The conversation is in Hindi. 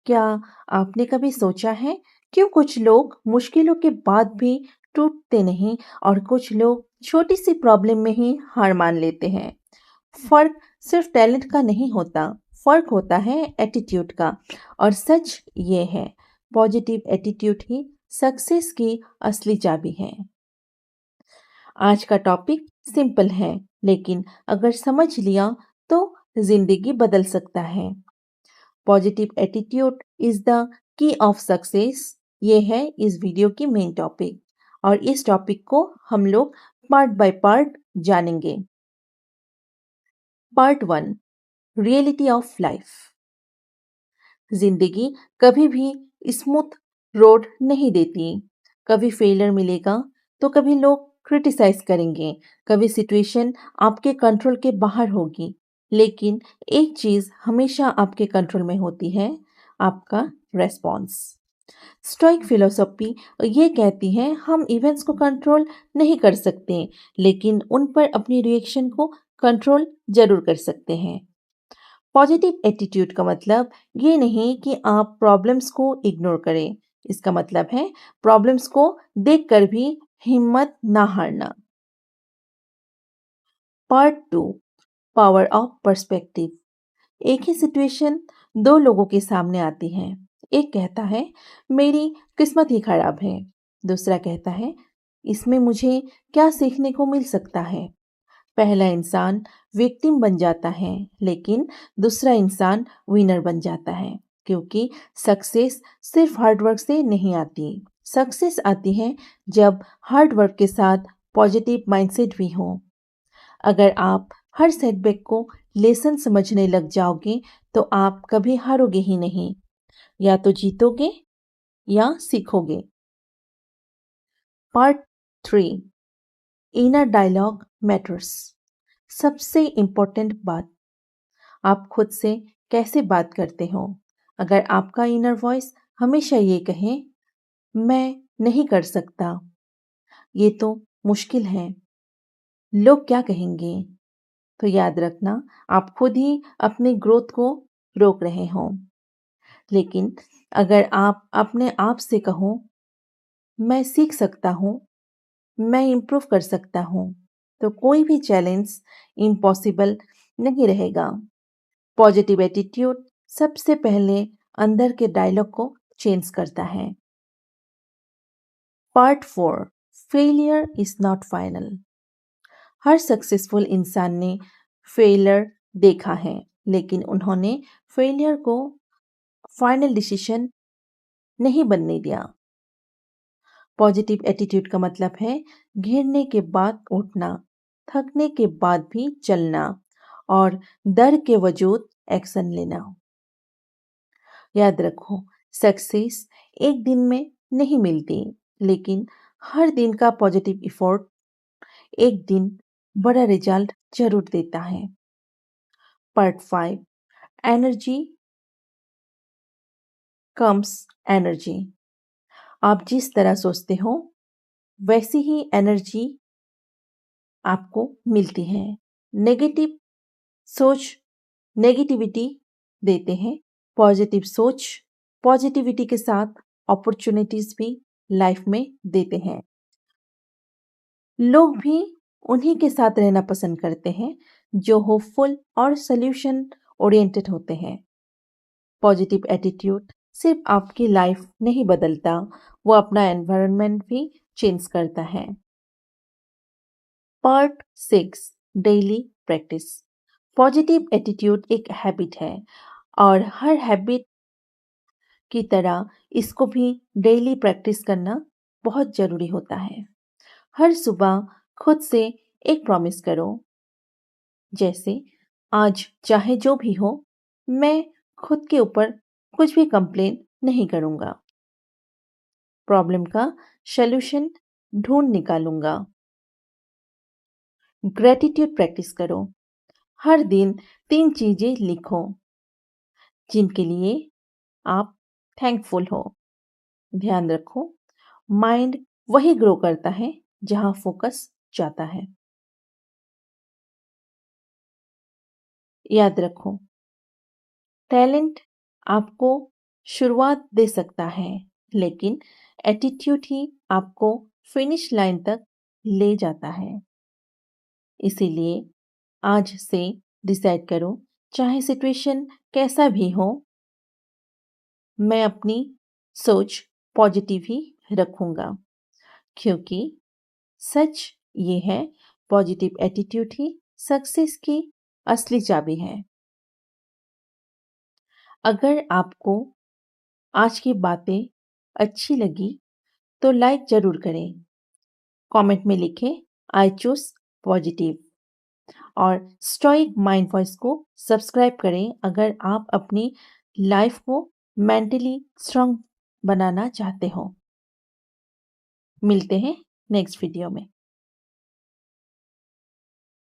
क्या आपने कभी सोचा है क्यों कुछ लोग मुश्किलों के बाद भी टूटते नहीं और कुछ लोग छोटी सी प्रॉब्लम में ही हार मान लेते हैं? फर्क सिर्फ टैलेंट का नहीं होता, फर्क होता है एटीट्यूड का। और सच ये है, पॉजिटिव एटीट्यूड ही सक्सेस की असली चाबी है। आज का टॉपिक सिंपल है, लेकिन अगर समझ लिया तो जिंदगी बदल सकता है। Positive attitude is the key of success, ये है इस वीडियो की मेन टॉपिक। और इस टॉपिक को हम लोग पार्ट बाय पार्ट जानेंगे। Part one, reality of life. जिंदगी कभी भी स्मूथ रोड नहीं देती। कभी फेलियर मिलेगा तो कभी लोग क्रिटिसाइज करेंगे, कभी सिचुएशन आपके कंट्रोल के बाहर होगी। लेकिन एक चीज हमेशा आपके कंट्रोल में होती है, आपका रेस्पॉन्स। स्टोइक फिलोसॉफी ये कहती है हम इवेंट्स को कंट्रोल नहीं कर सकते, लेकिन उन पर अपनी रिएक्शन को कंट्रोल जरूर कर सकते हैं। पॉजिटिव एटीट्यूड का मतलब ये नहीं कि आप प्रॉब्लम्स को इग्नोर करें। इसका मतलब है प्रॉब्लम्स को देखकर भी हिम्मत ना हारना। Part two, power of perspective. एक ही सिचुएशन दो लोगों के सामने आती है। एक कहता है मेरी किस्मत ही खराब है। दूसरा कहता है इसमें मुझे क्या सीखने को मिल सकता है। पहला इंसान विक्टिम बन जाता है, लेकिन दूसरा इंसान विनर बन जाता है। क्योंकि सक्सेस सिर्फ हार्डवर्क से नहीं आती। सक्सेस आती है जब हार्डवर्क के साथ पॉजिटिव माइंडसेट भी हो। अगर आप हर सेटबैक को लेसन समझने लग जाओगे तो आप कभी हारोगे ही नहीं। या तो जीतोगे या सीखोगे। Part three, inner dialogue matters. सबसे इम्पोर्टेंट बात, आप खुद से कैसे बात करते हो। अगर आपका इनर वॉइस हमेशा ये कहे मैं नहीं कर सकता, ये तो मुश्किल है, लोग क्या कहेंगे, तो याद रखना आप खुद ही अपनी ग्रोथ को रोक रहे हो। लेकिन अगर आप अपने आप से कहो मैं सीख सकता हूँ, मैं इम्प्रूव कर सकता हूँ, तो कोई भी चैलेंज इम्पॉसिबल नहीं रहेगा। पॉजिटिव एटीट्यूड सबसे पहले अंदर के डायलॉग को चेंज करता है। Part four, failure is not final. Her successful इंसान ने फेलियर देखा है, लेकिन उन्होंने फेलियर को फाइनल डिसीजन नहीं बनने दिया। पॉजिटिव एटीट्यूड का मतलब है गिरने के बाद उठना, थकने के बाद भी चलना और डर के वजूद एक्शन लेना। याद रखो, सक्सेस एक दिन में नहीं मिलती, लेकिन हर दिन का पॉजिटिव इफोर्ट एक दिन बड़ा रिजल्ट जरूर देता है। Part five, energy comes energy. आप जिस तरह सोचते हो वैसी ही एनर्जी आपको मिलती है। नेगेटिव सोच नेगेटिविटी देते हैं, पॉजिटिव सोच पॉजिटिविटी के साथ अपॉर्चुनिटीज भी लाइफ में देते हैं। लोग भी उन्हीं के साथ रहना पसंद करते हैं जो होपफुल और सॉल्यूशन ओरिएंटेड होते हैं। पॉजिटिव एटीट्यूड सिर्फ आपकी लाइफ नहीं बदलता, वो अपना एनवायरनमेंट भी चेंज करता है। Part six, daily practice. Positive attitude एक हैबिट है और हर हैबिट की तरह इसको भी डेली प्रैक्टिस करना बहुत जरूरी होता है। हर सुबह खुद से एक प्रॉमिस करो, जैसे आज चाहे जो भी हो मैं खुद के ऊपर कुछ भी कंप्लेन नहीं करूंगा, प्रॉब्लम का सॉल्यूशन ढूंढ निकालूंगा। ग्रेटिट्यूड प्रैक्टिस करो, हर दिन 3 चीजें लिखो जिनके लिए आप थैंकफुल हो। ध्यान रखो, माइंड वही ग्रो करता है जहां फोकस जाता है। याद रखो, टैलेंट आपको शुरुआत दे सकता है, लेकिन एटीट्यूड ही आपको फिनिश लाइन तक ले जाता है। इसीलिए आज से डिसाइड करो, चाहे सिचुएशन कैसा भी हो, मैं अपनी सोच पॉजिटिव ही रखूंगा, क्योंकि सच ये है, पॉजिटिव एटीट्यूड ही सक्सेस की असली चाबी है। अगर आपको आज की बातें अच्छी लगी तो लाइक जरूर करें, कमेंट में लिखें आई चूज पॉजिटिव और स्टोइक माइंड वॉइस को सब्सक्राइब करें अगर आप अपनी लाइफ को मेंटली स्ट्रांग बनाना चाहते हो। मिलते हैं नेक्स्ट वीडियो में।